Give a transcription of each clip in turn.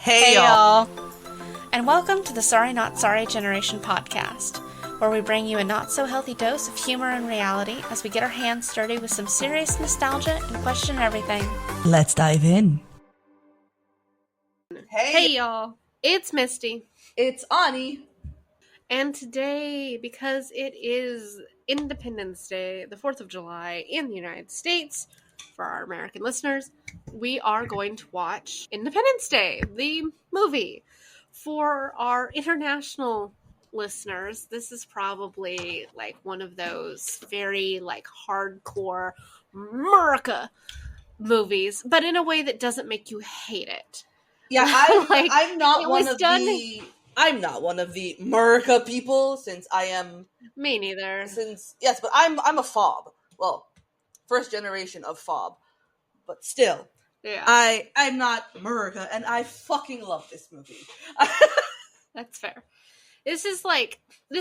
Hey y'all! And welcome to the Sorry Not Sorry Generation podcast, where we bring you a not-so-healthy dose of humor and reality as we get our hands dirty with some serious nostalgia and question everything. Let's dive in. Hey y'all, it's Misty. It's Ani. And today, because it is Independence Day, the 4th of July in the United States, for our American listeners, we are going to watch Independence Day, the movie. For our international listeners, this is probably like one of those very like hardcore America movies, but in a way that doesn't make you hate it. Yeah, I'm not it one was of done- the I'm not one of the America people since I am Me neither. Yes, but I'm a fob. Well, first generation of fob. But still. Yeah. I'm not America and I fucking love this movie. That's fair. This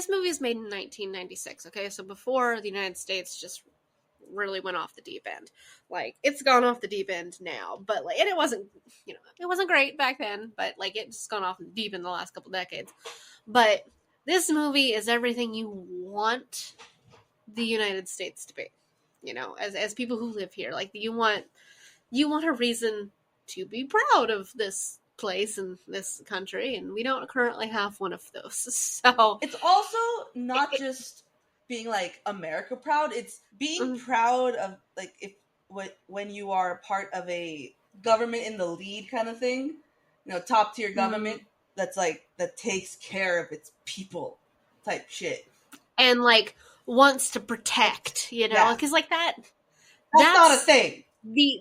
movie was made in 1996, okay? So before the United States just really went off the deep end. Like, it's gone off the deep end now, but like, and it wasn't, it wasn't great back then, but like, it's just gone off the deep in the last couple decades. But this movie is everything you want the United States to be, as people who live here. Like, you want a reason to be proud of this place and this country, and we don't currently have one of those. So it's also not just being like America proud, it's being proud of like when you are part of a government in the lead kind of thing, top tier government that's like that takes care of its people type shit, and like wants to protect, because like that's not a thing.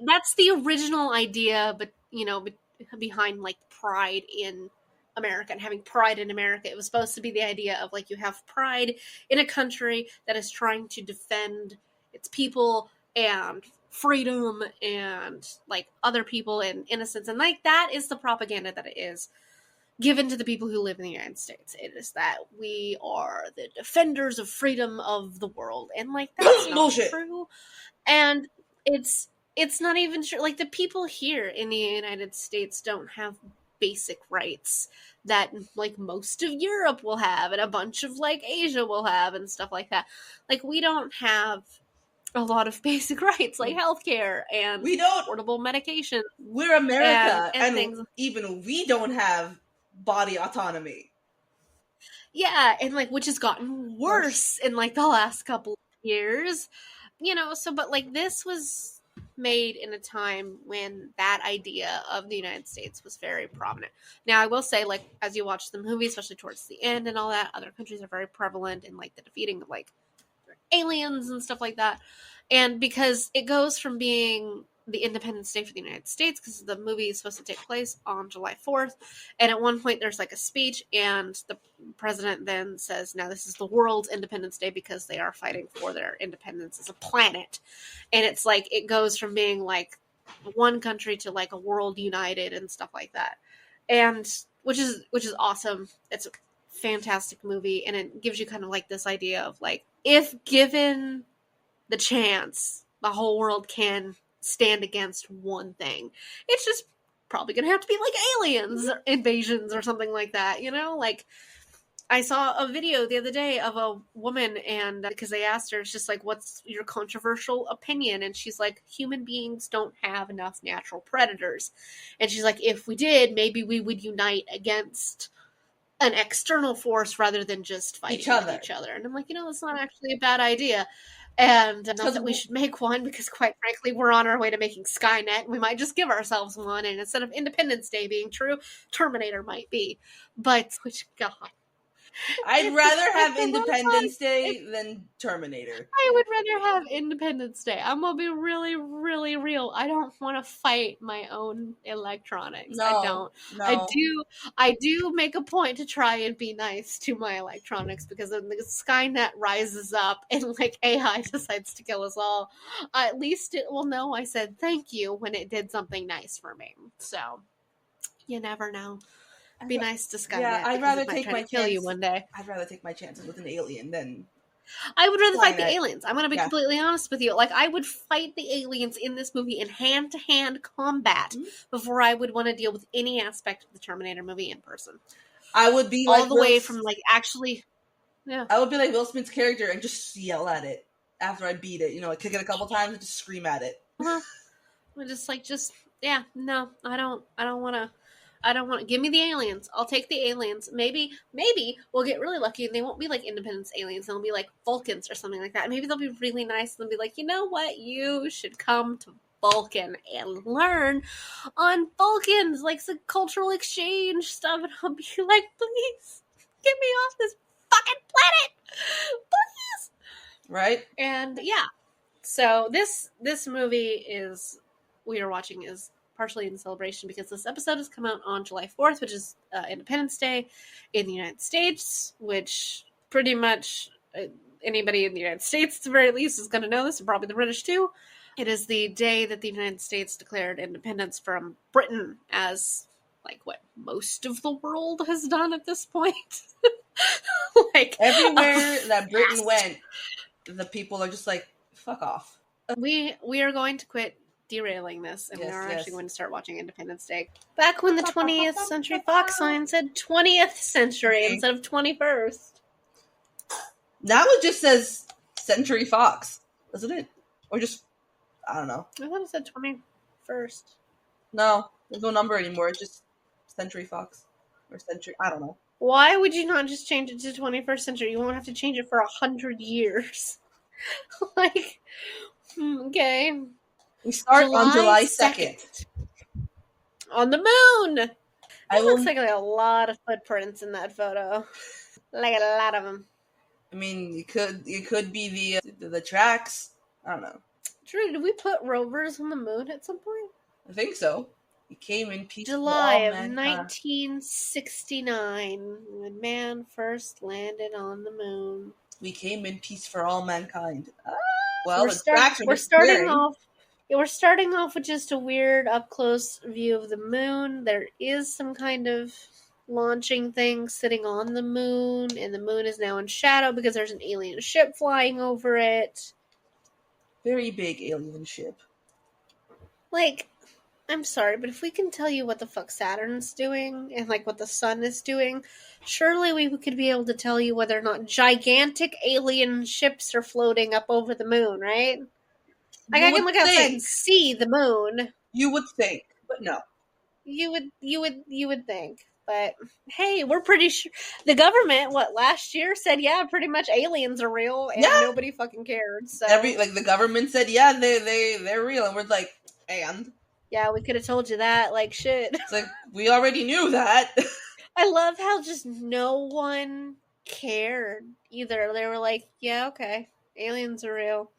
That's the original idea, but behind like pride in America and having pride in America. It was supposed to be the idea of like you have pride in a country that is trying to defend its people and freedom and like other people and innocence, and like that is the propaganda that it is given to the people who live in the United States. It is that we are the defenders of freedom of the world, and like that's not bullshit. True. And it's not even true. Like, the people here in the United States don't have basic rights that like most of Europe will have and a bunch of like Asia will have and stuff like that. Like, we don't have a lot of basic rights like healthcare and we don't affordable medication. We're America and things. Even we don't have body autonomy. Yeah, and like which has gotten worse in like the last couple of years. But like this was made in a time when that idea of the United States was very prominent. Now, I will say, like, as you watch the movie, especially towards the end and all that, other countries are very prevalent in, like, the defeating of, like, aliens and stuff like that. And because it goes from being the Independence Day for the United States, because the movie is supposed to take place on July 4th, and at one point there's, like, a speech, and the president then says, now this is the world's Independence Day because they are fighting for their independence as a planet. And it's like, it goes from being like one country to like a world united and stuff like that. And which is awesome. It's a fantastic movie. And it gives you kind of like this idea of like, if given the chance, the whole world can stand against one thing. It's just probably going to have to be like aliens or invasions or something like that, like, I saw a video the other day of a woman, and because they asked her, it's just like, what's your controversial opinion? And she's like, human beings don't have enough natural predators. And she's like, if we did, maybe we would unite against an external force rather than just fighting each other. And I'm like, that's not actually a bad idea. And not that we should make one, because quite frankly, we're on our way to making Skynet, and we might just give ourselves one. And instead of Independence Day being true, Terminator might be. But, which, God. I'd rather have Independence Day than Terminator. I would rather have Independence Day. I'm gonna be really, really real. I don't want to fight my own electronics. No, I don't. No. I do make a point to try and be nice to my electronics, because when the Skynet rises up and like AI decides to kill us all, at least it will know I said thank you when it did something nice for me. So you never know. Be nice to Skynet. Yeah, I'd rather take my kill you one day. I'd rather take my chances with an alien than I would rather fight Fine, the aliens. I'm going to be yeah. completely honest with you. Like, I would fight the aliens in this movie in hand-to-hand combat before I would want to deal with any aspect of the Terminator movie in person. I would be All like the way from, like, actually... Yeah. I would be like Will Smith's character and just yell at it after I beat it. You know, like kick it a couple times and just scream at it. I'm just like, yeah, no, I don't want to. Give me the aliens. I'll take the aliens. Maybe we'll get really lucky and they won't be like Independence aliens. They'll be like Vulcans or something like that. Maybe they'll be really nice and they'll be like, you know what? You should come to Vulcan and learn on Vulcans, like some cultural exchange stuff. And I'll be like, please get me off this fucking planet, please. Right? And yeah, so this movie we are watching is partially in celebration because this episode has come out on July 4th, which is Independence Day in the United States, which pretty much anybody in the United States, at the very least, is going to know this, and probably the British too. It is the day that the United States declared independence from Britain, as like what most of the world has done at this point. Like everywhere that Britain went, the people are just like, fuck off. We are going to quit derailing this, and we're actually going to start watching Independence Day. Back when the 20th Century Fox sign said 20th century instead of 21st. Now it just says Century Fox, doesn't it? Or just, I don't know. I thought it said 21st. No, there's no number anymore. It's just Century Fox. Or Century, I don't know. Why would you not just change it to 21st century? You won't have to change it for 100 years. Like, okay. We start on July 2nd. On the moon! It looks like a lot of footprints in that photo. Like a lot of them. I mean, it could be the tracks. I don't know. Drew, did we put rovers on the moon at some point? I think so. It came in peace. July of 1969, when man first landed on the moon. We came in peace for all mankind. Well, we're starting off with just a weird up close view of the moon. There is some kind of launching thing sitting on the moon, and the moon is now in shadow because there's an alien ship flying over it. Very big alien ship. Like, I'm sorry, but if we can tell you what the fuck Saturn's doing and like what the sun is doing, surely we could be able to tell you whether or not gigantic alien ships are floating up over the moon, right? Like, I can look outside and see the moon. You would think, but no. You would think. But hey, we're pretty sure the government, last year said, yeah, pretty much aliens are real, and nobody fucking cared. So the government said, yeah, they're real, and we're like, and yeah, we could have told you that, like, shit. It's like, we already knew that. I love how just no one cared either. They were like, yeah, okay, aliens are real.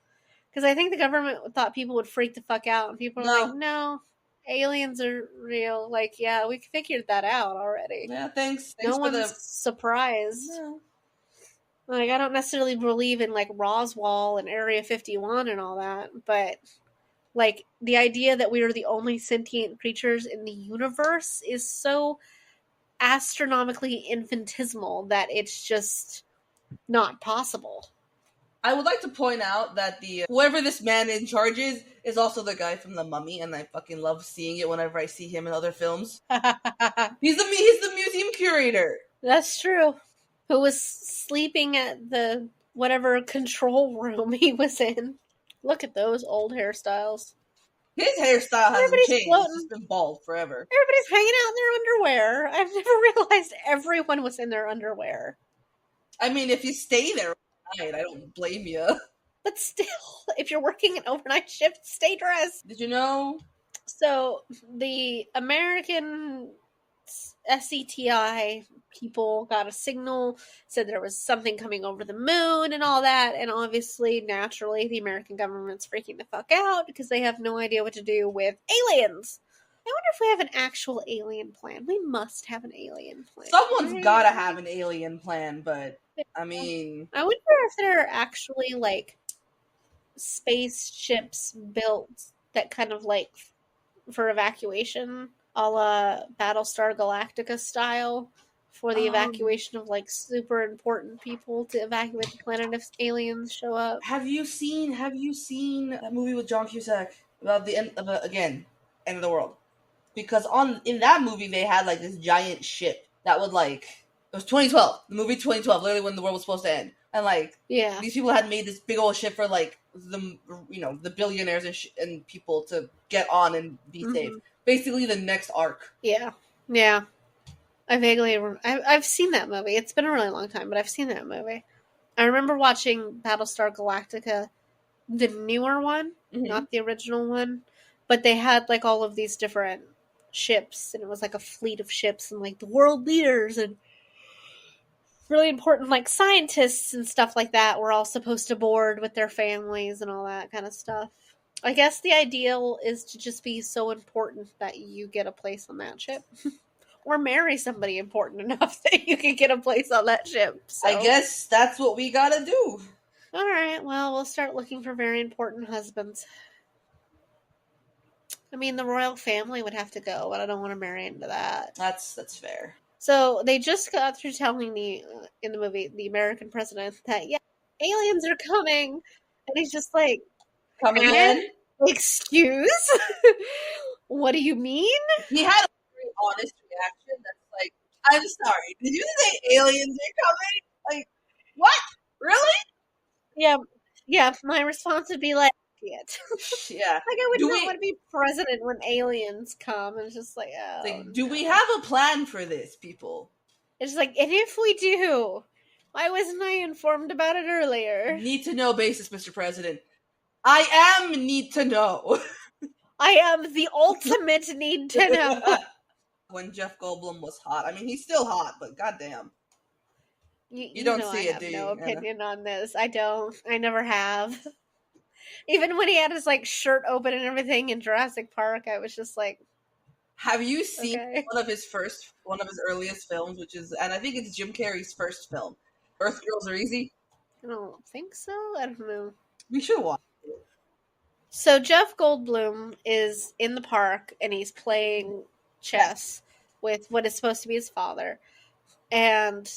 Because I think the government thought people would freak the fuck out, and people were like, no, aliens are real. Like, yeah, we figured that out already. Yeah, thanks no one's surprised. No. Like, I don't necessarily believe in, like, Roswell and Area 51 and all that, but, like, the idea that we are the only sentient creatures in the universe is so astronomically infinitesimal that it's just not possible. I would like to point out that whoever this man in charge is also the guy from The Mummy, and I fucking love seeing it whenever I see him in other films. He's the museum curator. That's true. Who was sleeping at the whatever control room he was in. Look at those old hairstyles. His hairstyle hasn't changed. Floating. He's been bald forever. Everybody's hanging out in their underwear. I've never realized everyone was in their underwear. I mean, if you stay there overnight, I don't blame you. But still, if you're working an overnight shift, stay dressed. Did you know? So, the American SETI people got a signal, said there was something coming over the moon and all that, and obviously, naturally, the American government's freaking the fuck out because they have no idea what to do with aliens. I wonder if we have an actual alien plan. We must have an alien plan. Someone's gotta have an alien plan, but, I mean... I wonder if there are actually, like, spaceships built that kind of, like, for evacuation, a la Battlestar Galactica style, for the evacuation of like super important people to evacuate the planet if aliens show up. Have you seen that movie with John Cusack about the end of end of the world? Because in that movie they had like this giant ship that would like, it was 2012, the movie 2012, literally when the world was supposed to end, and like Yeah. these people had made this big old ship for like the billionaires and people to get on and be safe. Basically the next arc. Yeah. I've seen that movie. It's been a really long time, but I've seen that movie. I remember watching Battlestar Galactica, the newer one, not the original one, but they had like all of these different ships, and it was like a fleet of ships, and like the world leaders and really important like scientists and stuff like that were all supposed to board with their families and all that kind of stuff. I guess the ideal is to just be so important that you get a place on that ship. Or marry somebody important enough that you can get a place on that ship. So. I guess that's what we gotta do. Alright, well, we'll start looking for very important husbands. I mean, the royal family would have to go, but I don't want to marry into that. That's fair. So they just got through telling in the movie, the American president, that, yeah, aliens are coming. And he's just like, come again? Excuse? What do you mean? He had a very honest reaction that's like, I'm sorry, did you say aliens are coming? Like, what? Really? Yeah, my response would be like, shit. Yeah. Like, I would not want to be president when aliens come. And it's just like, oh, like, do we have a plan for this, people? It's like, and if we do, why wasn't I informed about it earlier? Need to know basis, Mr. President. I am need to know. I am the ultimate need to know. When Jeff Goldblum was hot. I mean, he's still hot, but goddamn. You don't see it, do you? I have no opinion on this. I don't. I never have. Even when he had his like shirt open and everything in Jurassic Park, I was just like, have you seen one of his earliest films, which is, and I think it's Jim Carrey's first film, Earth Girls Are Easy? I don't think so. I don't know. We should watch it. So Jeff Goldblum is in the park and he's playing chess with what is supposed to be his father, and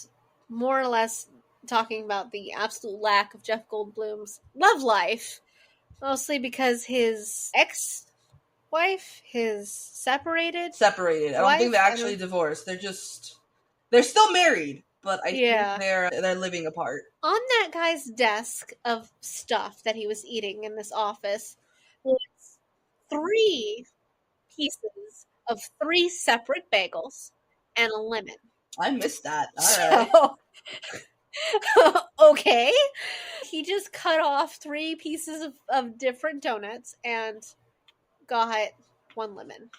more or less talking about the absolute lack of Jeff Goldblum's love life, mostly because his ex-wife is separated. I don't think they're actually divorced. They're still married, but I think they're living apart. On that guy's desk of stuff that he was eating in this office was 3 pieces of 3 separate bagels and a lemon. I missed that. All right. Okay. He just cut off 3 pieces of different donuts and got 1 lemon.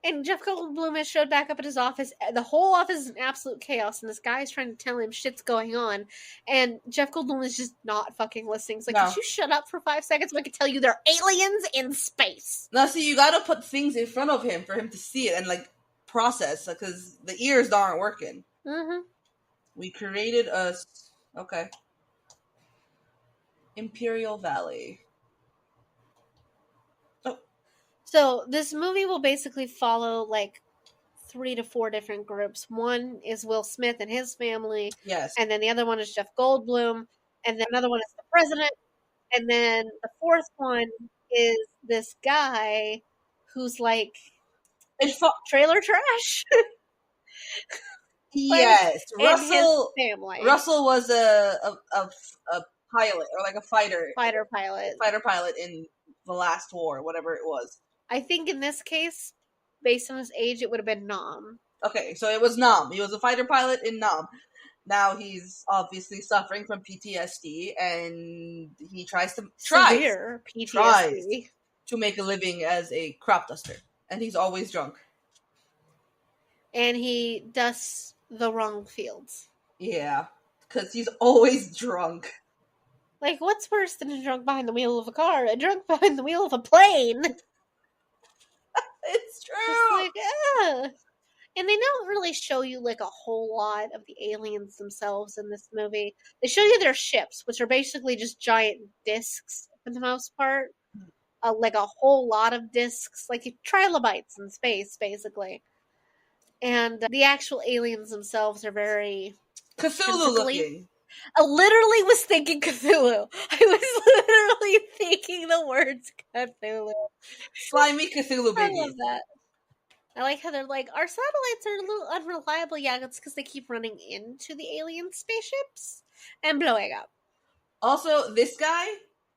And Jeff Goldblum has showed back up at his office. The whole office is in absolute chaos, and this guy is trying to tell him shit's going on. And Jeff Goldblum is just not fucking listening. He's like, could you shut up for 5 seconds so I can tell you there are aliens in space? Now, see, you gotta put things in front of him for him to see it and, like, process, because the ears aren't working. Mm-hmm. We created okay. Imperial Valley. So this movie will basically follow like 3 to 4 different groups. One is Will Smith and his family. Yes. And then the other one is Jeff Goldblum. And then another one is the president. And then the 4th one is this guy who's like trailer trash. Yes. Russell family. Russell was a pilot, or like a fighter pilot in the last war, whatever it was. I think in this case, based on his age, it would have been Nam. Okay, so it was Nam. He was a fighter pilot in Nam. Now he's obviously suffering from PTSD, and he tries severe PTSD to make a living as a crop duster, and he's always drunk. And he dusts the wrong fields. Yeah, because he's always drunk. Like, what's worse than a drunk behind the wheel of a car? A drunk behind the wheel of a plane. It's true. Just like, and they don't really show you like a whole lot of the aliens themselves in this movie. They show you their ships, which are basically just giant discs for the most part. Like a whole lot of discs, like trilobites in space, basically. And the actual aliens themselves are very Cthulhu looking. I literally was thinking Cthulhu. I was literally thinking the words Cthulhu. Slimy Cthulhu I babies. love that. I like how they're like, our satellites are a little unreliable. Yeah, that's because they keep running into the alien spaceships and blowing up. Also, this guy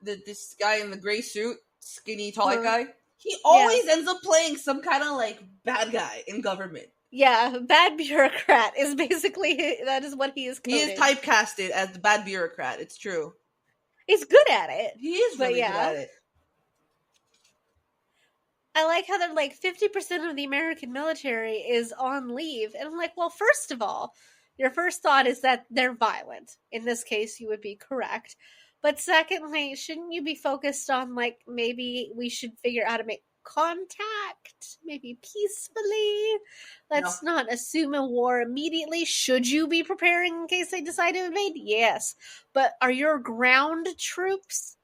in the gray suit, skinny, tall white guy, he always ends up playing some kind of like bad guy in government. Yeah, bad bureaucrat is basically, that is what he is coded. He is typecasted as the bad bureaucrat, it's true. He's good at it. He is really good at it. I like how they're like 50% of the American military is on leave. And I'm like, well, first of all, your first thought is that they're violent. In this case, you would be correct. But secondly, shouldn't you be focused on like maybe we should figure out how to make contact, maybe peacefully? Let's not assume a war immediately. Should you be preparing in case they decide to invade? Yes. But are your ground troops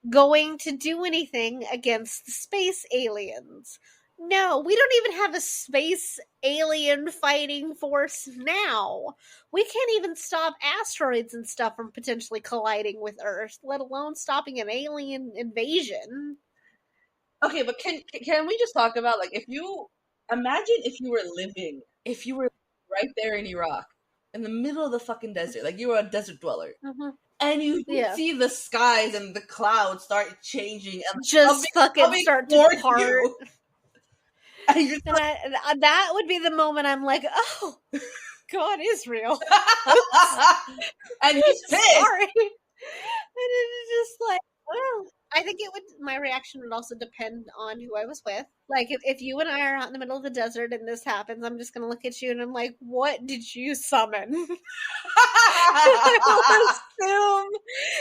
going to do anything against the space aliens? No, we don't even have a space alien fighting force now. We can't even stop asteroids and stuff from potentially colliding with Earth, let alone stopping an alien invasion. Okay, but can we just talk about, like, imagine if you were right there in Iraq, in the middle of the fucking desert, like you were a desert dweller. Mm-hmm. And you see the skies and the clouds start changing and just fucking start to part. You. And that would be the moment I'm like, oh, God is real. And he's pissed. Sorry. And it's just like, oh. I think my reaction would also depend on who I was with. Like, if you and I are out in the middle of the desert and this happens, I'm just going to look at you and I'm like, what did you summon? I will assume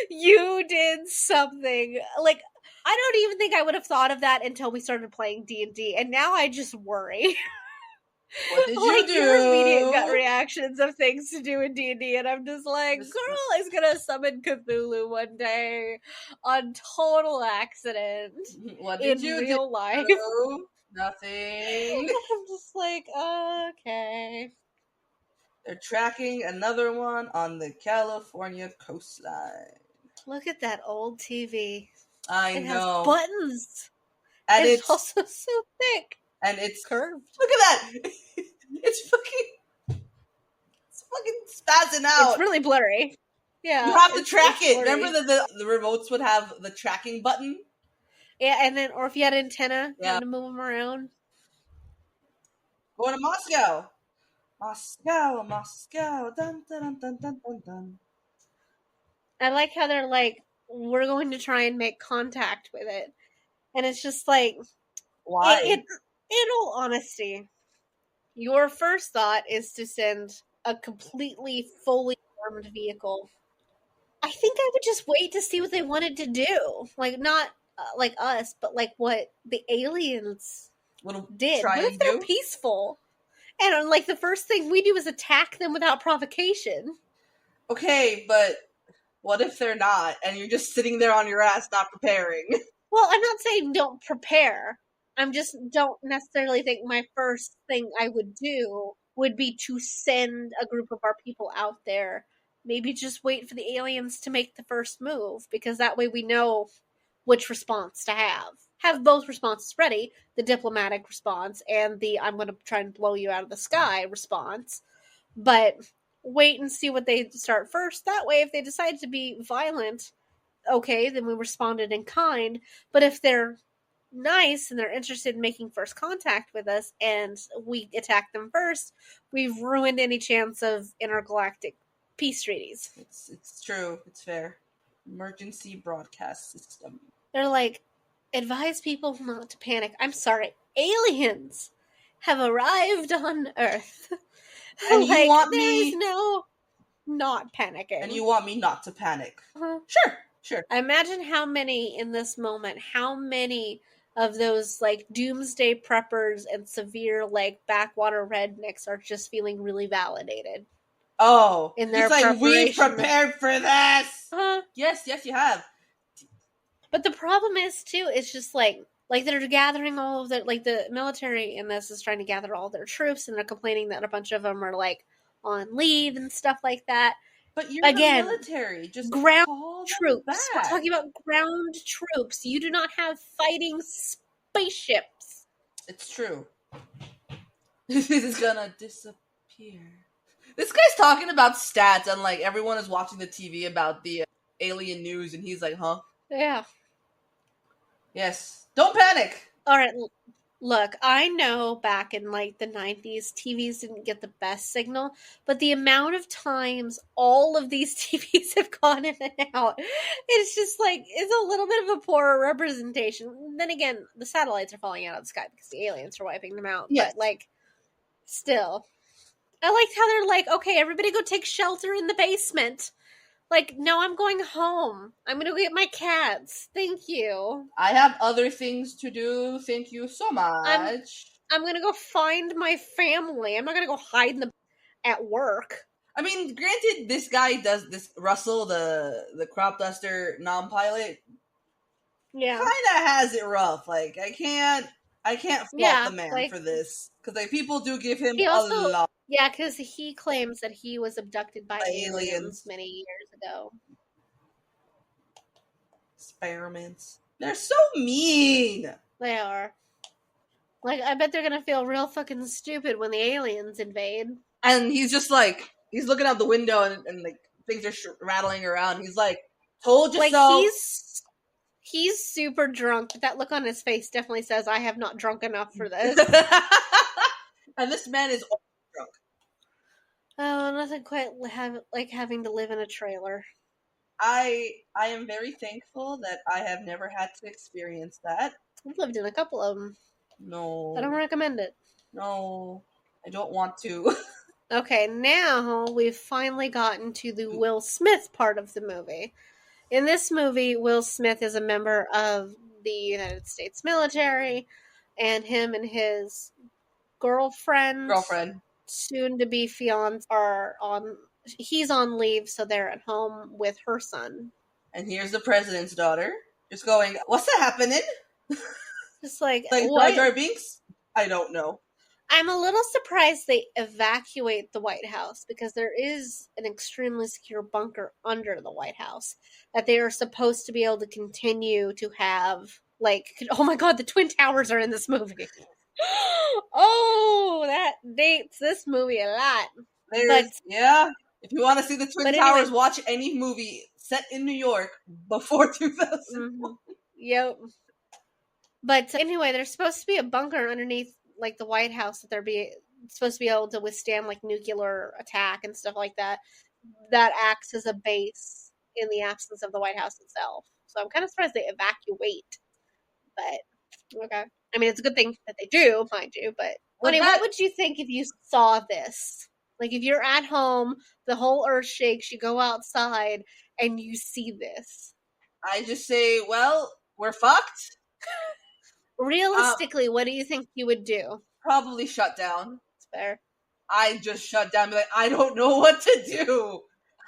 you did something. Like, I don't even think I would have thought of that until we started playing D&D, and now I just worry. What did you like do? Your immediate gut reactions of things to do in D&D, and I'm just like, girl is gonna summon Cthulhu one day on total accident. What did you in real do? Life? Nothing. I'm just like, okay. They're tracking another one on the California coastline. Look at that old TV. It know. Has buttons. And it's also so thick. And it's curved. Look at that! It's fucking spazzing out. It's really blurry. Yeah. You have to track it. Blurry. Remember that the remotes would have the tracking button? Yeah, and then, or if you had antenna, you had to move them around. Going to Moscow. Moscow. Dun, dun, dun, dun, dun, dun. I like how they're like, we're going to try and make contact with it. And it's just like, why? In all honesty, your first thought is to send a completely fully armed vehicle. I think I would just wait to see what they wanted to do. Like, not like us, but like what the aliens did. What if they're peaceful? And like the first thing we do is attack them without provocation. Okay, but what if they're not, and you're just sitting there on your ass not preparing? Well, I'm not saying don't prepare. I'm just don't necessarily think my first thing I would do would be to send a group of our people out there. Maybe just wait for the aliens to make the first move, because that way we know which response to have. Have both responses ready, the diplomatic response and the I'm going to try and blow you out of the sky response. But wait and see what they start first. That way, if they decide to be violent, okay, then we responded in kind. But if they're nice and they're interested in making first contact with us and we attack them first, we've ruined any chance of intergalactic peace treaties. It's true. It's fair. Emergency broadcast system. They're like, advise people not to panic. I'm sorry. Aliens have arrived on Earth. And like, you want me... There is no not panicking. And you want me not to panic. Uh-huh. Sure. I imagine how many in this moment, how many of those like doomsday preppers and severe like backwater rednecks are just feeling really validated. Oh, in their like, we prepared for this. Uh-huh. Yes, you have. But the problem is too, it's just like Like, they're gathering all of their, like, the military in this is trying to gather all their troops, and they're complaining that a bunch of them are, like, on leave and stuff like that. But you're Again, the military. Just ground call them troops. back. We're talking about ground troops. You do not have fighting spaceships. It's true. This is gonna disappear. This guy's talking about stats, and like everyone is watching the TV about the alien news, and he's like, "Huh? Yeah. Yes. Don't panic." All right. Look, I know back in like the 90s, TVs didn't get the best signal, but the amount of times all of these TVs have gone in and out, it's just like, it's a little bit of a poor representation. Then again, the satellites are falling out of the sky because the aliens are wiping them out. Yes. But like, still. I liked how they're like, okay, everybody go take shelter in the basement. Like, no, I'm going home. I'm going to go get my cats. Thank you. I have other things to do. Thank you so much. I'm going to go find my family. I'm not going to go hide in at work. I mean, granted, this guy does this. Russell, the crop duster non-pilot, yeah, kind of has it rough. Like, I can't fault the man for this, because like people do give him a lot. Yeah, because he claims that he was abducted by aliens many years ago. Experiments. They're so mean. They are. Like, I bet they're gonna feel real fucking stupid when the aliens invade. And he's just like, he's looking out the window and like things are rattling around. He's like, "Told you so." He's super drunk, but that look on his face definitely says, "I have not drunk enough for this." And this man is drunk. Oh, nothing quite like having to live in a trailer. I am very thankful that I have never had to experience that. I've lived in a couple of them. No. I don't recommend it. No, I don't want to. Okay, now we've finally gotten to the Will Smith part of the movie. In this movie, Will Smith is a member of the United States military, and him and his girlfriend, soon-to-be fiance, he's on leave, so they're at home with her son. And here's the president's daughter, just going, "What's that happening?" Just like Jar Jar Binks? I don't know. I'm a little surprised they evacuate the White House, because there is an extremely secure bunker under the White House that they are supposed to be able to continue to have. Like, oh my god, the Twin Towers are in this movie. Oh, that dates this movie a lot. Yeah. If you want to see the Twin Towers, watch any movie set in New York before 2001. Mm-hmm. Yep. But anyway, there's supposed to be a bunker underneath like the White House that they're supposed to be able to withstand like nuclear attack and stuff like that. That acts as a base in the absence of the White House itself. So I'm kind of surprised they evacuate. But okay, I mean it's a good thing that they do, mind you. But Honey, what would you think if you saw this? Like if you're at home, the whole earth shakes, you go outside, and you see this. I just say, well, we're fucked. Realistically, what do you think you would do? Probably shut down. That's fair. I just shut down and be like, I don't know what to do.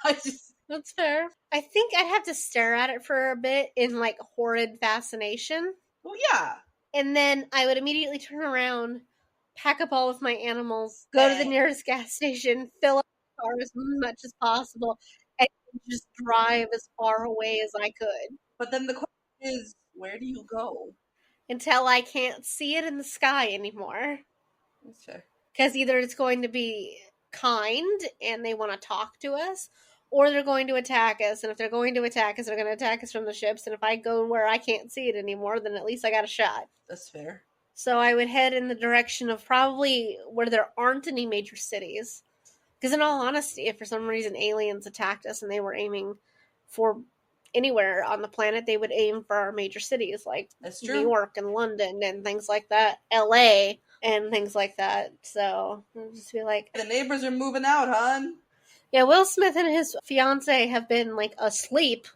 That's fair. I think I'd have to stare at it for a bit in like horrid fascination. Well, yeah. And then I would immediately turn around, pack up all of my animals, go to the nearest gas station, fill up the car as much as possible, and just drive as far away as I could. But then the question is, where do you go? Until I can't see it in the sky anymore. Okay. Because either it's going to be kind and they want to talk to us, or they're going to attack us. And if they're going to attack us, they're going to attack us from the ships. And if I go where I can't see it anymore, then at least I got a shot. That's fair. So I would head in the direction of probably where there aren't any major cities. Because in all honesty, if for some reason aliens attacked us and they were aiming for anywhere on the planet, they would aim for our major cities like New York and London and things like that, LA and things like that. So I'll just be like, the neighbors are moving out, hon. Yeah, Will Smith and his fiance have been like asleep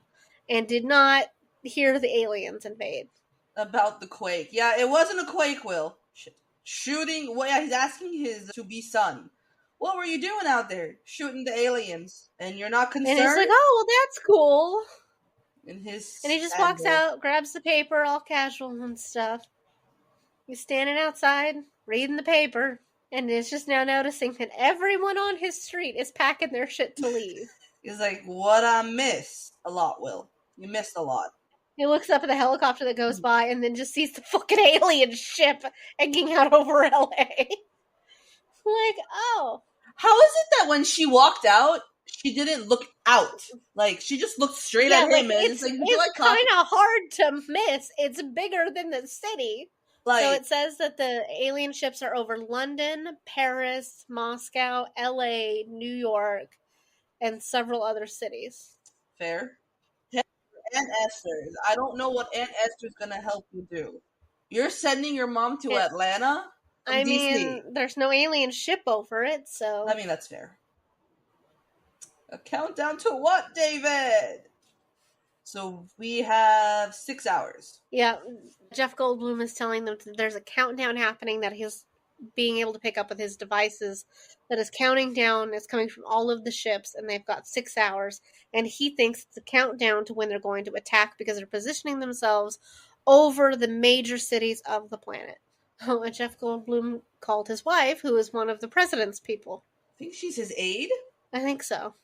and did not hear the aliens invade. About the quake. Yeah, it wasn't a quake, Will. Shooting. Well, yeah, he's asking his to-be son, what were you doing out there? Shooting the aliens. And you're not concerned? And he's like, oh, well, that's cool. And he just walks out, grabs the paper, all casual and stuff. He's standing outside, reading the paper, and is just now noticing that everyone on his street is packing their shit to leave. He's like, what I miss? A lot, Will. You missed a lot. He looks up at the helicopter that goes by and then just sees the fucking alien ship egging out over LA. Like, oh. How is it that when she walked out, she didn't look out? Like, she just looked straight at him. And It's kind of hard to miss. It's bigger than the city. So it says that the alien ships are over London, Paris, Moscow, LA, New York, and several other cities. Fair. Aunt Esther. I don't know what Aunt Esther's gonna help you do. You're sending your mom to Atlanta? I mean, there's no alien ship over it, so... I mean, that's fair. A countdown to what, David? So we have 6 hours. Yeah, Jeff Goldblum is telling them that there's a countdown happening that he's being able to pick up with his devices that is counting down. It's coming from all of the ships, and they've got 6 hours. And he thinks it's a countdown to when they're going to attack because they're positioning themselves over the major cities of the planet. Oh, and Jeff Goldblum called his wife, who is one of the president's people. I think she's his aide? I think so.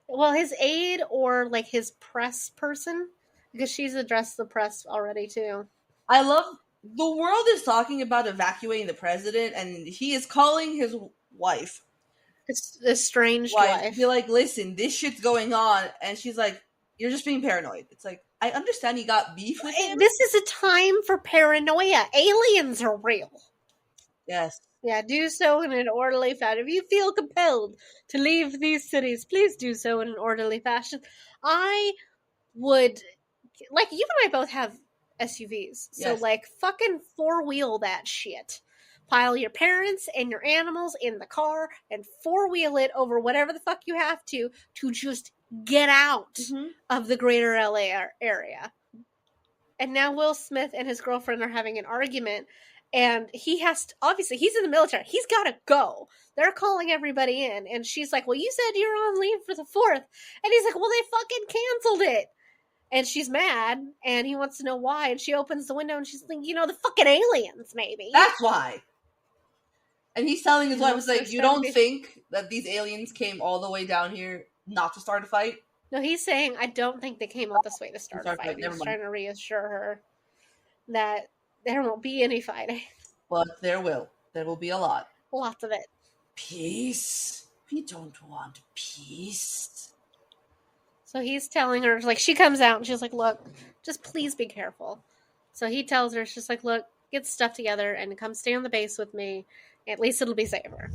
Well, his aide or, like, his press person, because she's addressed the press already, too. I love... The world is talking about evacuating the president, and he is calling his wife. It's estranged wife. Be like, listen, this shit's going on, and she's like, you're just being paranoid. It's like, I understand you got beef with him. This is a time for paranoia. Aliens are real. Yes. Yeah, do so in an orderly fashion. If you feel compelled to leave these cities, please do so in an orderly fashion. I would, like, you and I both have SUVs. So, yes. Like, fucking four-wheel that shit. Pile your parents and your animals in the car and four-wheel it over whatever the fuck you have to just get out of the greater LA area. And now Will Smith and his girlfriend are having an argument. And he has to, obviously, he's in the military. He's got to go. They're calling everybody in. And she's like, well, you said you're on leave for the 4th. And he's like, well, they fucking canceled it. And she's mad. And he wants to know why. And she opens the window and she's like, the fucking aliens, maybe. That's why. And he's telling his wife, like, you don't think that these aliens came all the way down here not to start a fight? No, he's saying, I don't think they came all this way to start a fight. He's trying to reassure her that there won't be any fighting. But there will. There will be a lot. Lots of it. Peace. We don't want peace. So he's telling her, like, she comes out and she's like, look, just please be careful. So he tells her, she's like, look, get stuff together and come stay on the base with me. At least it'll be safer.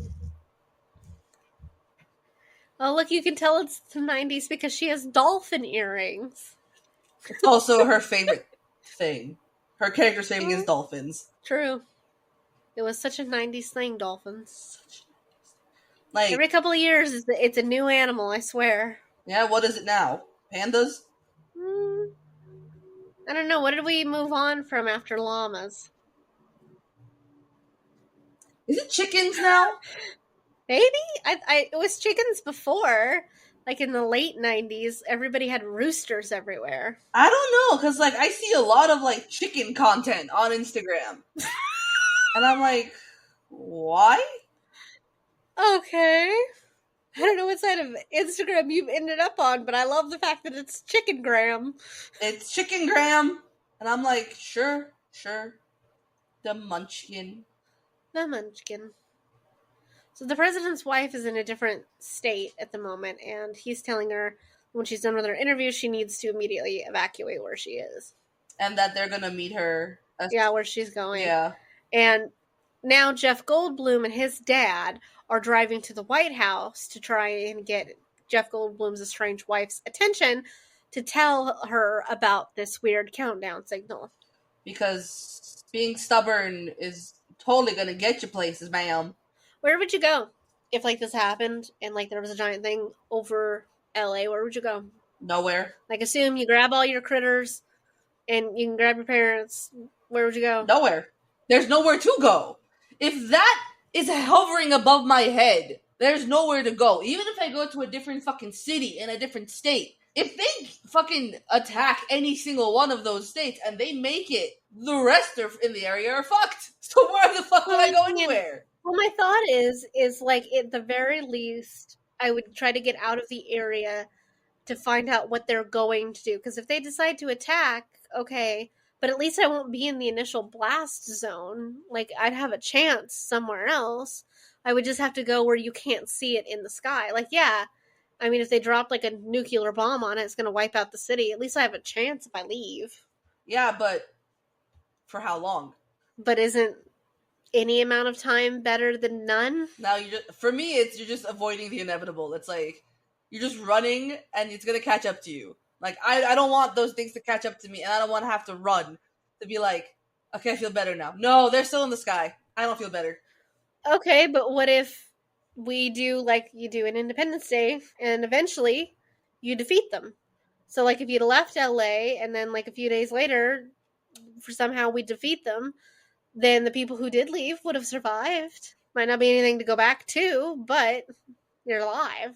Oh, look, you can tell it's the 90s because she has dolphin earrings. It's also her favorite thing. Her character's favorite is dolphins. True. It was such a 90s thing, dolphins. Like, every couple of years, it's a new animal, I swear. Yeah, what is it now? Pandas? I don't know. What did we move on from after llamas? Is it chickens now? Maybe? It was chickens before. Like in the late 90s, everybody had roosters everywhere. I don't know, because like I see a lot of like chicken content on Instagram. And I'm like, why? Okay. I don't know what side of Instagram you've ended up on, but I love the fact that it's Chickengram. It's Chickengram. And I'm like, sure. The Munchkin. The Munchkin. So the president's wife is in a different state at the moment, and he's telling her when she's done with her interview, she needs to immediately evacuate where she is. And that they're going to meet her. Where she's going. Yeah. And now Jeff Goldblum and his dad are driving to the White House to try and get Jeff Goldblum's estranged wife's attention to tell her about this weird countdown signal. Because being stubborn is totally going to get you places, ma'am. Where would you go if, like, this happened and, like, there was a giant thing over LA? Where would you go? Nowhere. Like, assume you grab all your critters and you can grab your parents. Where would you go? Nowhere. There's nowhere to go. If that is hovering above my head, there's nowhere to go. Even if I go to a different fucking city in a different state. If they fucking attack any single one of those states and they make it the rest in the area are fucked. So where the fuck would I go anywhere? Well, my thought is like at the very least, I would try to get out of the area to find out what they're going to do. Because if they decide to attack, okay, but at least I won't be in the initial blast zone. Like, I'd have a chance somewhere else. I would just have to go where you can't see it in the sky. Like, yeah, I mean, if they drop like a nuclear bomb on it, it's going to wipe out the city. At least I have a chance if I leave. Yeah, but for how long? But isn't any amount of time better than none? Now, for me, you're just avoiding the inevitable. It's like, you're just running, and it's going to catch up to you. Like, I don't want those things to catch up to me, and I don't want to have to run to be like, okay, I feel better now. No, they're still in the sky. I don't feel better. Okay, but what if we do like you do in Independence Day, and eventually you defeat them? So, like, if you'd left LA, and then, like, a few days later, for somehow we defeat them, then the people who did leave would have survived. Might not be anything to go back to, but you're alive.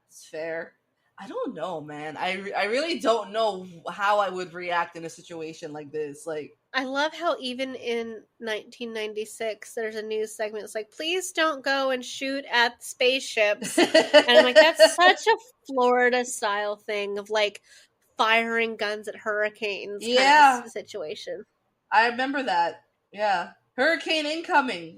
It's fair. I don't know, man. I really don't know how I would react in a situation like this. Like, I love how even in 1996, there's a news segment. It's like, please don't go and shoot at spaceships. And I'm like, that's such a Florida style thing of like firing guns at hurricanes kind of situation. I remember that. Yeah. Hurricane incoming.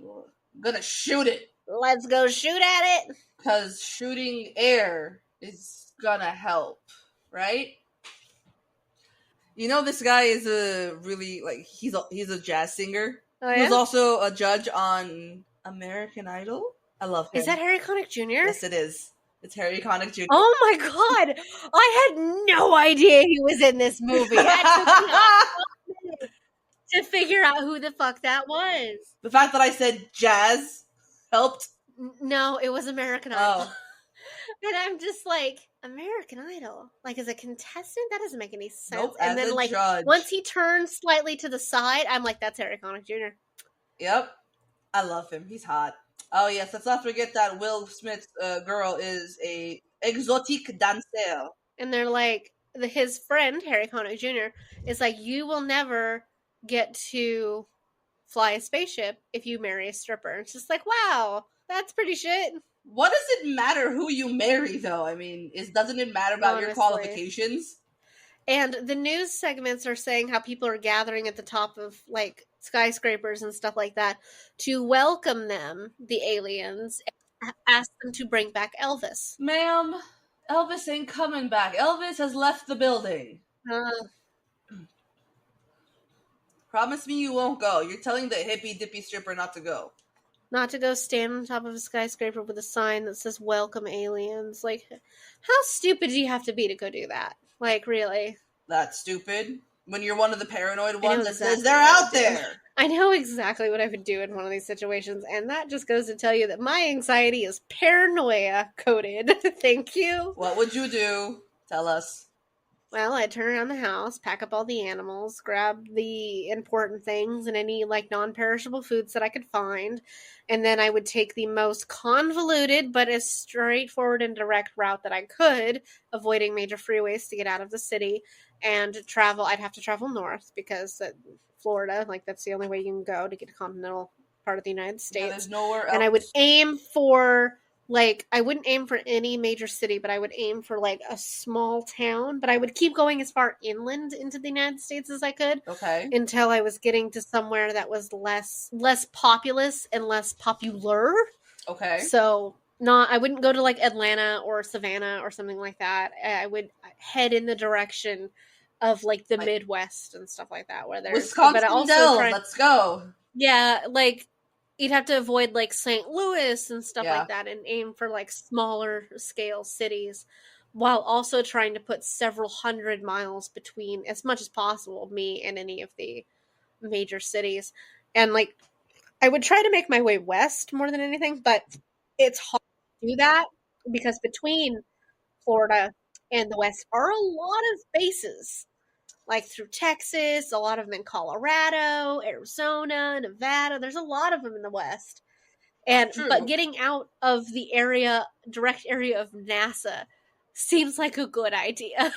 I'm gonna shoot it. Let's go shoot at it. Because shooting air is gonna help, right? You know, this guy is a really, like, he's a jazz singer. Oh, yeah? He was also a judge on American Idol. I love him. Is that Harry Connick Jr.? Yes, it is. It's Harry Connick Jr. Oh my god! I had no idea he was in this movie. I took me to figure out who the fuck that was. The fact that I said jazz helped. No, it was American Idol. Oh. And I'm just like, American Idol? Like, as a contestant? That doesn't make any sense. Nope, and then, like, judge. Once he turns slightly to the side, I'm like, that's Harry Connick Jr. Yep. I love him. He's hot. Oh, yes. Let's not forget that Will Smith's girl is a exotique dancer. And they're like, his friend, Harry Connick Jr., is like, you will never get to fly a spaceship if you marry a stripper. And it's just like, wow, that's pretty shit. What does it matter who you marry, though? I mean, doesn't it matter about your qualifications? And the news segments are saying how people are gathering at the top of, like, skyscrapers and stuff like that to welcome them, the aliens, and ask them to bring back Elvis. Ma'am, Elvis ain't coming back. Elvis has left the building. Promise me you won't go. You're telling the hippy-dippy stripper not to go. Not to go stand on top of a skyscraper with a sign that says welcome aliens. Like, how stupid do you have to be to go do that? Like, really? That's stupid. When you're one of the paranoid ones that says they're out there. I know exactly what I would do in one of these situations, and that just goes to tell you that my anxiety is paranoia-coded. Thank you. What would you do? Tell us. Well, I'd turn around the house, pack up all the animals, grab the important things and any, like, non-perishable foods that I could find, and then I would take the most convoluted but as straightforward and direct route that I could, avoiding major freeways to get out of the city, and travel. I'd have to travel north because Florida, like, that's the only way you can go to get to continental part of the United States. Yeah, there's nowhere else. And I would aim for... Like, I wouldn't aim for any major city, but I would aim for, like, a small town. But I would keep going as far inland into the United States as I could. Okay. Until I was getting to somewhere that was less populous and less popular. Okay. So, I wouldn't go to, like, Atlanta or Savannah or something like that. I would head in the direction of, like, the Midwest and stuff like that. Where there's Wisconsin let's go. Yeah, like... You'd have to avoid, like, St. Louis and stuff like that and aim for, like, smaller scale cities while also trying to put several hundred miles between, as much as possible, me and any of the major cities. And, like, I would try to make my way west more than anything, but it's hard to do that because between Florida and the West are a lot of bases. Like through Texas, a lot of them in Colorado, Arizona, Nevada. There's a lot of them in the West. But getting out of the direct area of NASA seems like a good idea.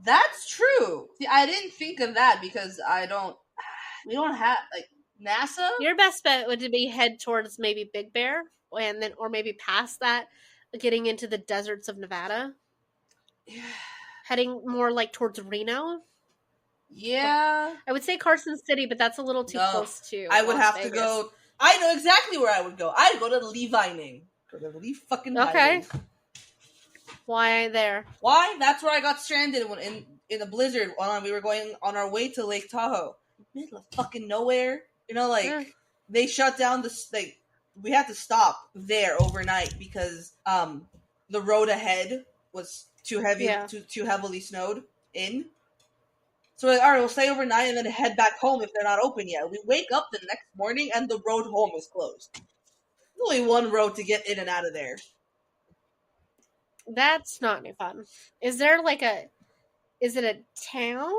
That's true. See, I didn't think of that because we don't have, like, NASA? Your best bet would be head towards maybe Big Bear, and then, or maybe past that, getting into the deserts of Nevada. Heading more like towards Reno. Yeah. I would say Carson City, but that's a little too close to I would Las have Vegas. to go. I know exactly where I would go. I'd go to Levining. Go to fucking Okay. Why there? Why? That's where I got stranded in a blizzard when we were going on our way to Lake Tahoe. Middle of fucking nowhere. You know, like, they shut down we had to stop there overnight because the road ahead was too heavy, too heavily snowed in. So we're like, all right, we'll stay overnight and then head back home if they're not open yet. We wake up the next morning and the road home is closed. There's only one road to get in and out of there. That's not any fun. Is there like is it a town?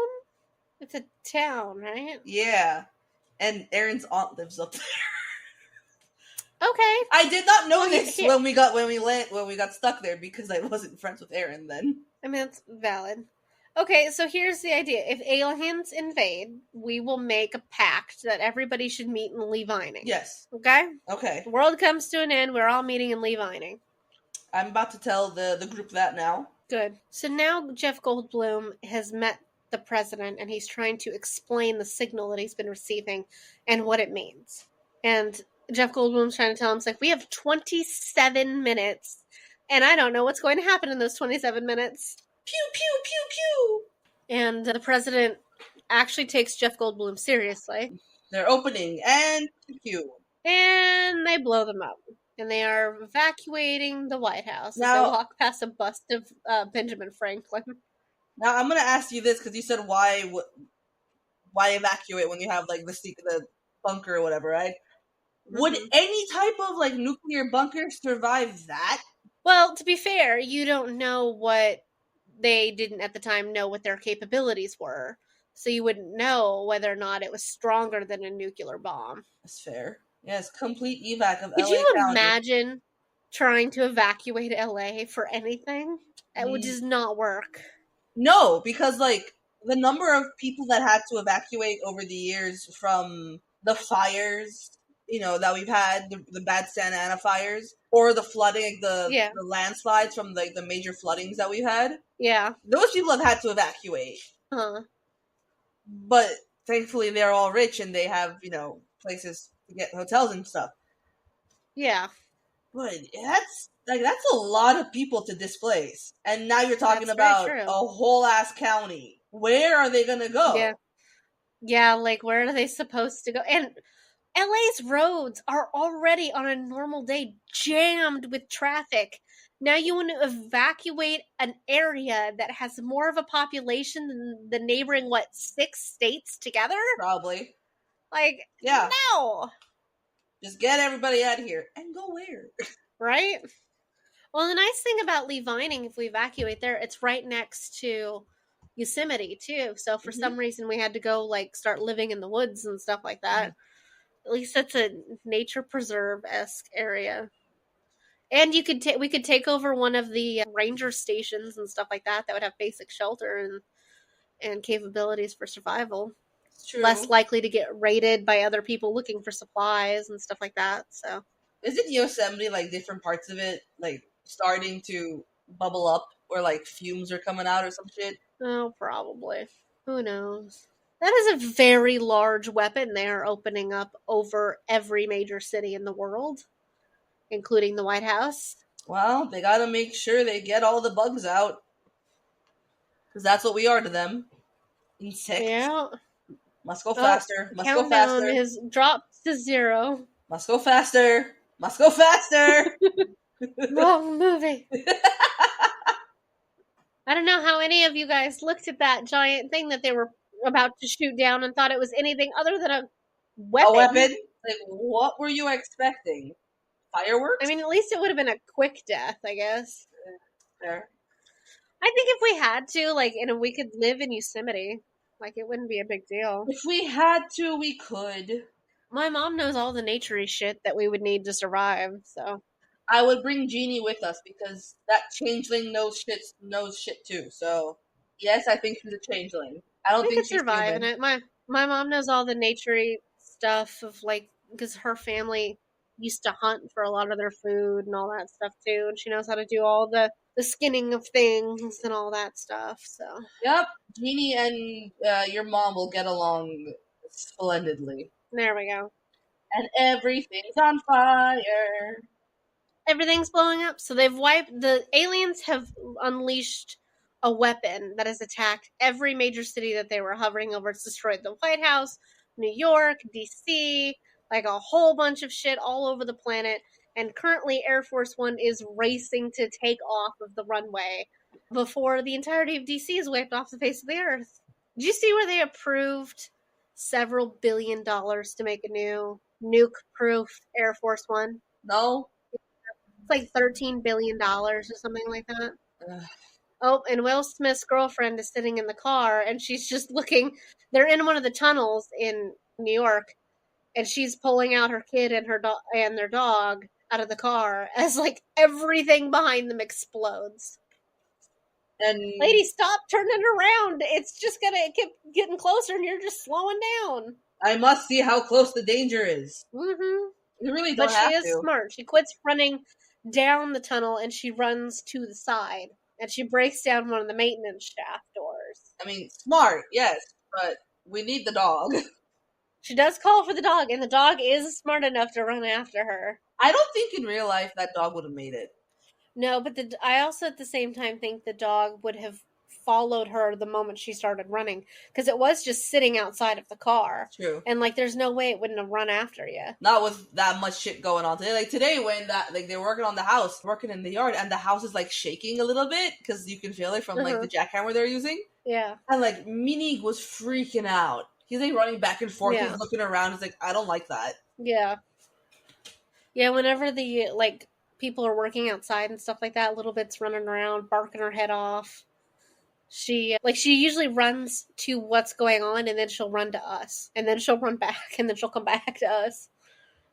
It's a town, right? Yeah. And Aaron's aunt lives up there. Okay. I did not know this when we got stuck there because I wasn't friends with Aaron then. I mean, that's valid. Okay, so here's the idea. If aliens invade, we will make a pact that everybody should meet in Levining. Yes. Okay? Okay. The world comes to an end, we're all meeting in Levining. I'm about to tell the group that now. Good. So now Jeff Goldblum has met the president and he's trying to explain the signal that he's been receiving and what it means. And Jeff Goldblum's trying to tell him, it's like, we have 27 minutes and I don't know what's going to happen in those 27 minutes. Pew, pew, pew, pew. And the president actually takes Jeff Goldblum seriously. They're opening and pew. And they blow them up. And they are evacuating the White House as they walk past a bust of Benjamin Franklin. Now, I'm going to ask you this because you said why evacuate when you have, like, the bunker or whatever, right? Mm-hmm. Would any type of, like, nuclear bunker survive that? Well, to be fair, you don't know what they didn't at the time know what their capabilities were. So you wouldn't know whether or not it was stronger than a nuclear bomb. That's fair. Yes, complete evac of LA Could you County. imagine trying to evacuate LA for anything? It would just not work. No, because, like, the number of people that had to evacuate over the years from the fires, you know, that we've had, the bad Santa Ana fires, or the flooding, the landslides from, like, the major floodings that we've had. Yeah. Those people have had to evacuate. Huh. But thankfully they're all rich and they have, you know, places to get hotels and stuff. Yeah. But that's a lot of people to displace. And now you're talking about a whole ass county. Where are they gonna go? Yeah. Yeah, like, where are they supposed to go? And LA's roads are already on a normal day jammed with traffic. Now you want to evacuate an area that has more of a population than the neighboring, 6 states together? Probably. Like, yeah. No. Just get everybody out of here. And go where? Right? Well, the nice thing about Levining, if we evacuate there, it's right next to Yosemite, too. So for some reason we had to go, like, start living in the woods and stuff like that. At least it's a nature preserve-esque area. And we could take over one of the ranger stations and stuff like that would have basic shelter and capabilities for survival. It's true. Less likely to get raided by other people looking for supplies and stuff like that. So, isn't Yosemite, like, different parts of it, like, starting to bubble up or, like, fumes are coming out or some shit? Oh, probably. Who knows? That is a very large weapon they are opening up over every major city in the world, including the White House. Well, they gotta make sure they get all the bugs out. Because that's what we are to them. Insects. Yeah. Must go faster. Must go faster. Countdown has dropped to 0. Must go faster. Must go faster. Wrong movie. I don't know how any of you guys looked at that giant thing that they were about to shoot down and thought it was anything other than a weapon. A weapon? Like, what were you expecting? Fireworks? I mean, at least it would have been a quick death, I guess. Fair. I think if we had to, like, and we could live in Yosemite, like, it wouldn't be a big deal. If we had to, we could. My mom knows all the nature-y shit that we would need to survive, so. I would bring Jeannie with us because that changeling knows shit too, so. Yes, I think she's a changeling. I don't They think could she's survive in human. it. My mom knows all the naturey stuff of like because her family used to hunt for a lot of their food and all that stuff too, and she knows how to do all the skinning of things and all that stuff. So Yep, Jeannie and your mom will get along splendidly. there we go. And everything's on fire. Everything's blowing up. So the aliens have unleashed a weapon that has attacked every major city that they were hovering over. It's destroyed the White House, New York, DC, like a whole bunch of shit all over the planet. And currently, Air Force One is racing to take off of the runway before the entirety of DC is wiped off the face of the earth. Did you see where they approved several $billion to make a new nuke proof Air Force One? No? It's like $13 billion or something like that. Ugh. Oh, and Will Smith's girlfriend is sitting in the car and she's just looking. They're in one of the tunnels in New York and she's pulling out her kid and and their dog out of the car as like everything behind them explodes. And Lady, stop turning around. It's just gonna keep getting closer and you're just slowing down. I must see how close the danger is. Mm-hmm. You really But don't she have is to. smart. She quits running down the tunnel and she runs to the side. And she breaks down one of the maintenance shaft doors. I mean, smart, yes, but we need the dog. She does call for the dog, and the dog is smart enough to run after her. I don't think in real life that dog would have made it. No, but I also at the same time think the dog would have followed her the moment she started running because it was just sitting outside of the car. True. And like there's no way it wouldn't have run after you. Not with that much shit going on today. Like today when they're working on the house, working in the yard, and the house is like shaking a little bit because you can feel it from like the jackhammer they're using. Yeah. And like Minig was freaking out. He's like running back and forth. Yeah. He's looking around. He's like, I don't like that. Yeah. Yeah, whenever the like people are working outside and stuff like that, little bit's running around, barking her head off. She usually runs to what's going on and then she'll run to us. And then she'll run back and then she'll come back to us.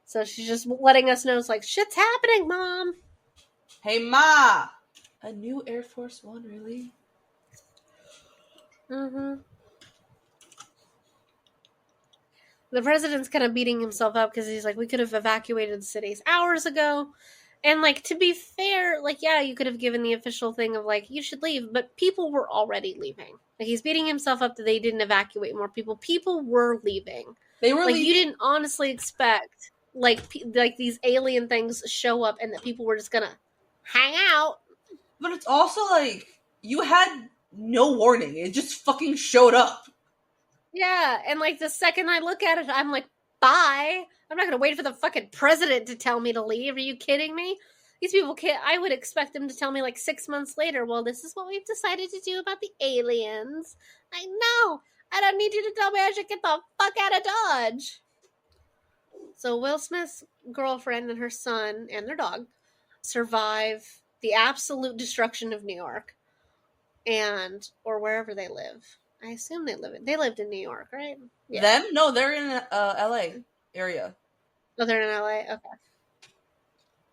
So she's just letting us know it's like shit's happening, Mom. Hey Ma! A new Air Force One, really? Mm-hmm. The president's kind of beating himself up because he's like, we could have evacuated the cities hours ago. And, like, to be fair, like, yeah, you could have given the official thing of, like, you should leave. But people were already leaving. Like, he's beating himself up that they didn't evacuate more people. People were leaving. They were like, leaving. You didn't honestly expect, like these alien things show up and that people were just going to hang out. But it's also, like, you had no warning. It just fucking showed up. Yeah, and, like, the second I look at it, I'm like, bye. I'm not going to wait for the fucking president to tell me to leave. Are you kidding me? These people can't. I would expect them to tell me like 6 months later, well, this is what we've decided to do about the aliens. I know. I don't need you to tell me I should get the fuck out of Dodge. So Will Smith's girlfriend and her son and their dog survive the absolute destruction of New York or wherever they live. I assume they lived in New York, right? Yeah. Them? No, they're in LA area. Oh, they're in LA? Okay.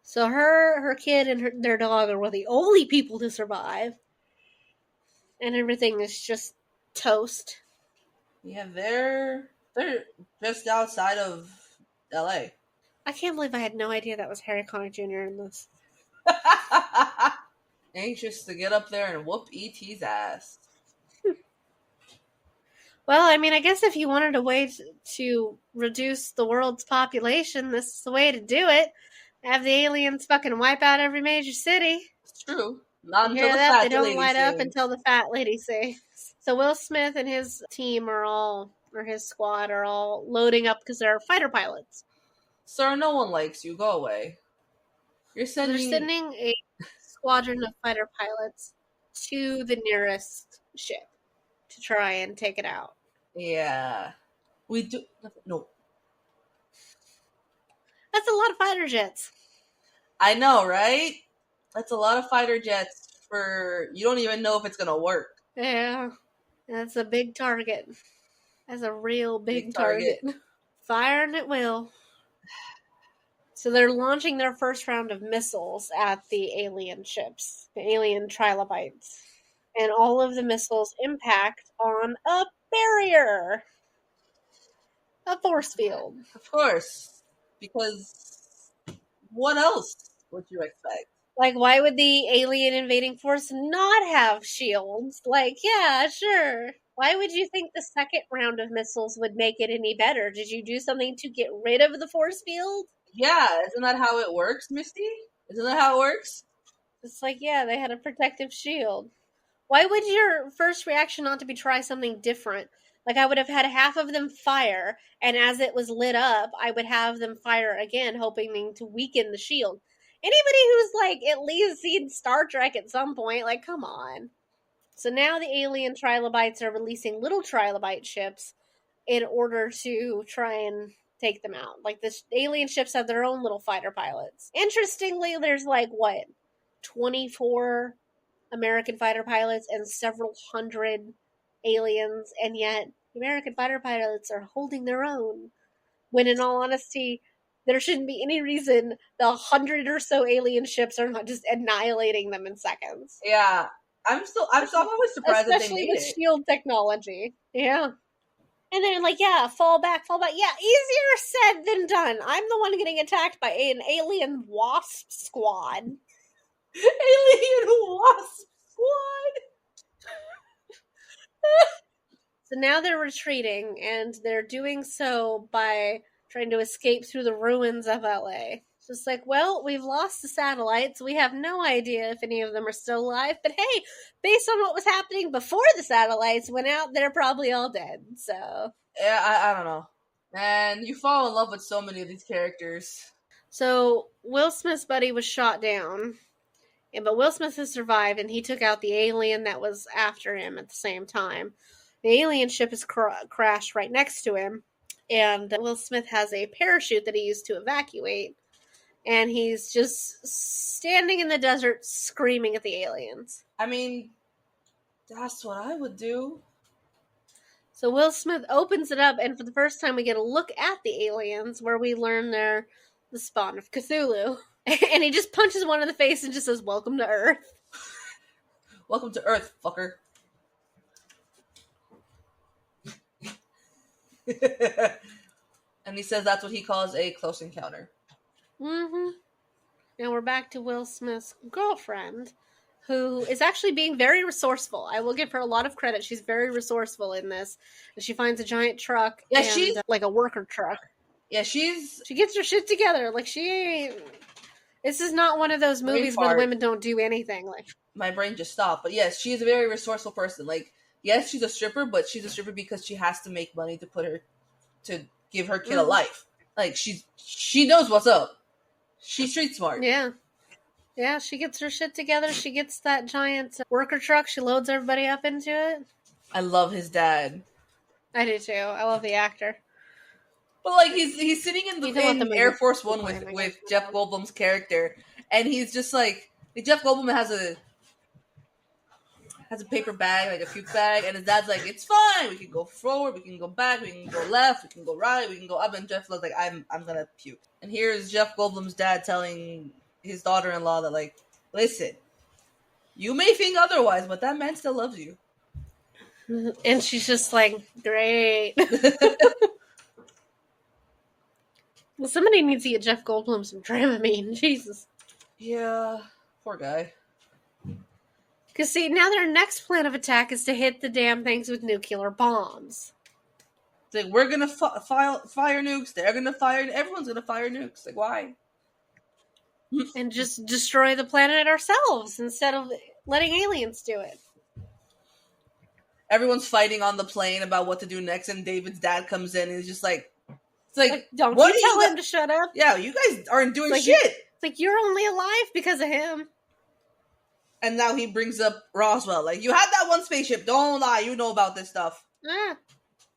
So her kid and their dog are the only people to survive. And everything is just toast. Yeah, they're just outside of LA. I can't believe I had no idea that was Harry Connick Jr. in this. Anxious to get up there and whoop E.T.'s ass. Well, I mean, I guess if you wanted a way to reduce the world's population, this is the way to do it. Have the aliens fucking wipe out every major city. It's true. Not until the fat lady they don't light up sings. until the fat lady sings. So Will Smith and his team or his squad are all loading up because they're fighter pilots. Sir, no one likes you. Go away. They're sending a squadron of fighter pilots to the nearest ship to try and take it out. Yeah. We do... No. That's a lot of fighter jets. I know, right? That's a lot of fighter jets for... You don't even know if it's going to work. Yeah. That's a big target. That's a real big target. Firing at will. So they're launching their first round of missiles at the alien ships. The alien trilobites. And all of the missiles impact on a barrier. A force field. Of course. Because what else would you expect? Like, why would the alien invading force not have shields? Like, yeah, sure. Why would you think the second round of missiles would make it any better? Did you do something to get rid of the force field? Yeah, isn't that how it works, Misty? Isn't that how it works? It's like, yeah, they had a protective shield. Why would your first reaction not to be try something different? Like, I would have had half of them fire, and as it was lit up, I would have them fire again, hoping to weaken the shield. Anybody who's like at least seen Star Trek at some point, like, come on. So now the alien trilobites are releasing little trilobite ships in order to try and take them out. Like, the alien ships have their own little fighter pilots. Interestingly, there's like, what, 24 American fighter pilots and several hundred aliens, and yet American fighter pilots are holding their own. When in all honesty, there shouldn't be any reason the 100 or so alien ships are not just annihilating them in seconds. Yeah. I'm always surprised that they Especially made with it. shield technology. Yeah. And then, like, yeah, fall back. Yeah, easier said than done. I'm the one getting attacked by an alien wasp squad. Alien wasp squad. So now they're retreating, and they're doing so by trying to escape through the ruins of LA. It's just like, well, we've lost the satellites. We have no idea if any of them are still alive. But hey, based on what was happening before the satellites went out, they're probably all dead. So Yeah, I don't know. And you fall in love with so many of these characters. So Will Smith's buddy was shot down, but Will Smith has survived, and he took out the alien that was after him at the same time. The alien ship is crashed right next to him, and Will Smith has a parachute that he used to evacuate, and he's just standing in the desert screaming at the aliens. I mean, that's what I would do. So Will Smith opens it up, and for the first time we get a look at the aliens, where we learn they're the spawn of Cthulhu. And he just punches one in the face and just says, "Welcome to Earth." Welcome to Earth, fucker. And he says that's what he calls a close encounter. Mm-hmm. Now we're back to Will Smith's girlfriend, who is actually being very resourceful. I will give her a lot of credit. She's very resourceful in this. She finds a giant truck, Yeah, and, she's like a worker truck. Yeah, she gets her shit together. Like, she ain't. This is not one of those movies where the women don't do anything. Like, my brain just stopped. But yes, she's a very resourceful person. Like, yes, she's a stripper, but she's a stripper because she has to make money to give her kid a life. Like, she knows what's up. She's street smart. Yeah, she gets her shit together. She gets that giant worker truck. She loads everybody up into it. I love his dad. I do too. I love the actor. But like, he's sitting in Air Force One with Jeff Goldblum's character, and he's just like Jeff Goldblum has a paper bag, like a puke bag, and his dad's like, "It's fine. We can go forward. We can go back. We can go left. We can go right. We can go up." And Jeff looks like, "I'm gonna puke." And here's Jeff Goldblum's dad telling his daughter-in-law that, like, listen, you may think otherwise, but that man still loves you. And she's just like, great. Well, somebody needs to get Jeff Goldblum some Dramamine. Jesus. Yeah, poor guy. Because, see, now their next plan of attack is to hit the damn things with nuclear bombs. It's like, we're going to fire nukes. They're going to fire... Everyone's going to fire nukes. Like, why? And just destroy the planet ourselves instead of letting aliens do it. Everyone's fighting on the plane about what to do next, and David's dad comes in and is just like... It's like, don't you tell him to shut up? Yeah, you guys aren't doing shit. It's like, you're only alive because of him. And now he brings up Roswell. Like, you had that one spaceship. Don't lie. You know about this stuff. Yeah.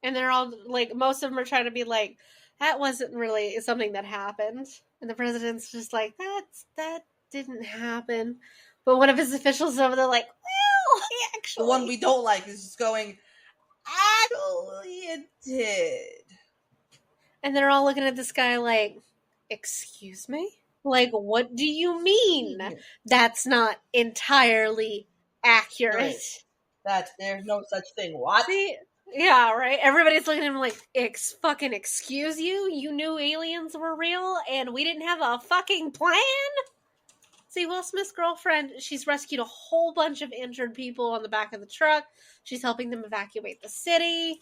And they're all, like, most of them are trying to be like, that wasn't really something that happened. And the president's just like, that didn't happen. But one of his officials over there like, well, actually. The one we don't like is just going, actually it did. And they're all looking at this guy like, excuse me? Like, what do you mean? That's not entirely accurate. Right. that there's no such thing. What? See? Yeah, right? Everybody's looking at him like, fucking excuse you? You knew aliens were real and we didn't have a fucking plan? See, Will Smith's girlfriend, she's rescued a whole bunch of injured people on the back of the truck. She's helping them evacuate the city.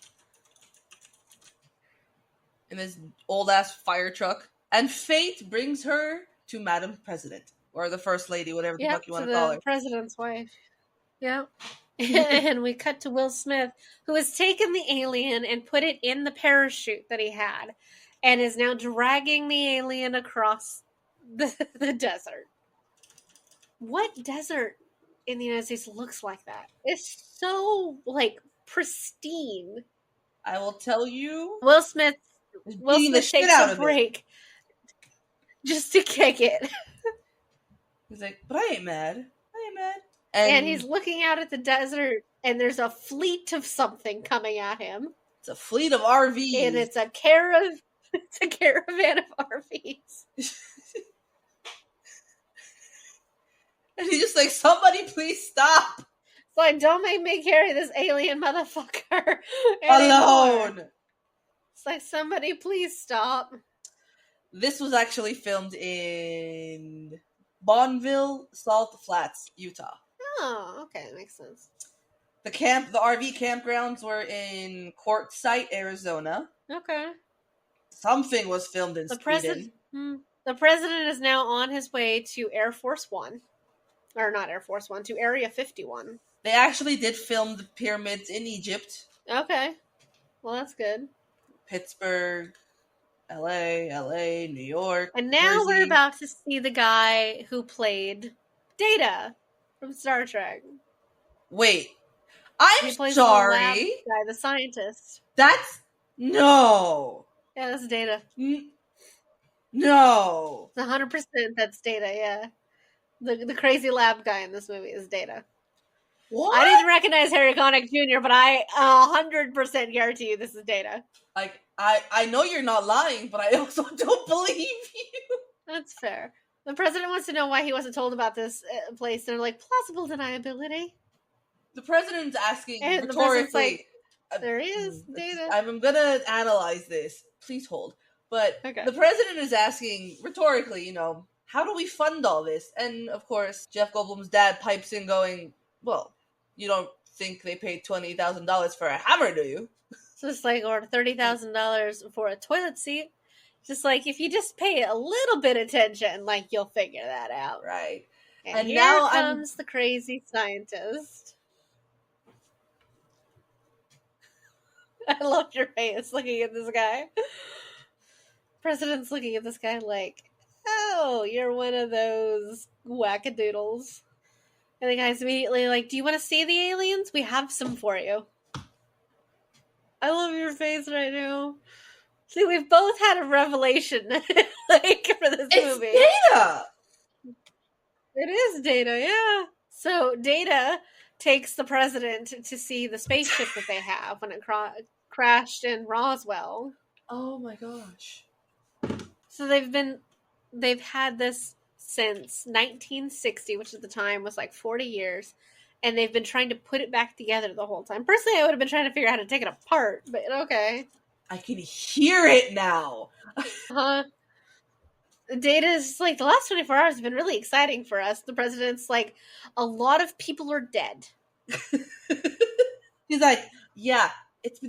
In this old-ass fire truck. And fate brings her to Madam President. Or the First Lady, whatever the fuck you want to call her. The president's wife. Yep. And we cut to Will Smith, who has taken the alien and put it in the parachute that he had, and is now dragging the alien across the desert. What desert in the United States looks like that? It's so, like, pristine. I will tell you. Will Smith takes a break just to kick it. He's like, but I ain't mad. And he's looking out at the desert, and there's a fleet of something coming at him. It's a fleet of RVs. And it's a caravan of RVs. And he's just like, somebody please stop. It's like, don't make me carry this alien motherfucker alone. It's like, somebody please stop. This was actually filmed in Bonneville, Salt Flats, Utah. Oh, okay, that makes sense. The RV campgrounds were in Quartzsite, Arizona. Okay. Something was filmed in Sweden. The president is now on his way to Air Force One. Or not Air Force One, to Area 51. They actually did film the pyramids in Egypt. Okay. Well, that's good. Pittsburgh, LA, New York. And now Jersey. we're about to see the guy who played Data from Star Trek. Wait. I'm sorry. The guy, the scientist. No. Yeah, that's Data. No. It's 100% that's Data, yeah. The crazy lab guy in this movie is Data. What? I didn't recognize Harry Connick Jr., but I 100% guarantee you this is Data. Like, I know you're not lying, but I also don't believe you. That's fair. The president wants to know why he wasn't told about this place. They're like, plausible deniability. The president's asking and rhetorically. Like, there is Data. I'm going to analyze this. Please hold. But the president is asking rhetorically, how do we fund all this? And, of course, Jeff Goldblum's dad pipes in going, well, you don't think they paid $20,000 for a hammer, do you? So it's like, or $30,000 for a toilet seat. Just like, if you just pay a little bit of attention, like, you'll figure that out. Right. And here now comes the crazy scientist. I love your face looking at this guy. President's looking at this guy like, oh, you're one of those wackadoodles. And the guy's immediately like, do you want to see the aliens? We have some for you. I love your face right now. See, we've both had a revelation for this movie. It's Data! It is Data, yeah. So Data takes the president to see the spaceship that they have when it crashed in Roswell. Oh my gosh. So they've had this since 1960, which at the time was like 40 years, and they've been trying to put it back together the whole time. Personally, I would have been trying to figure out how to take it apart, but okay. I can hear it now. Data is like, the last 24 hours have been really exciting for us. The president's like, a lot of people are dead. He's like, yeah,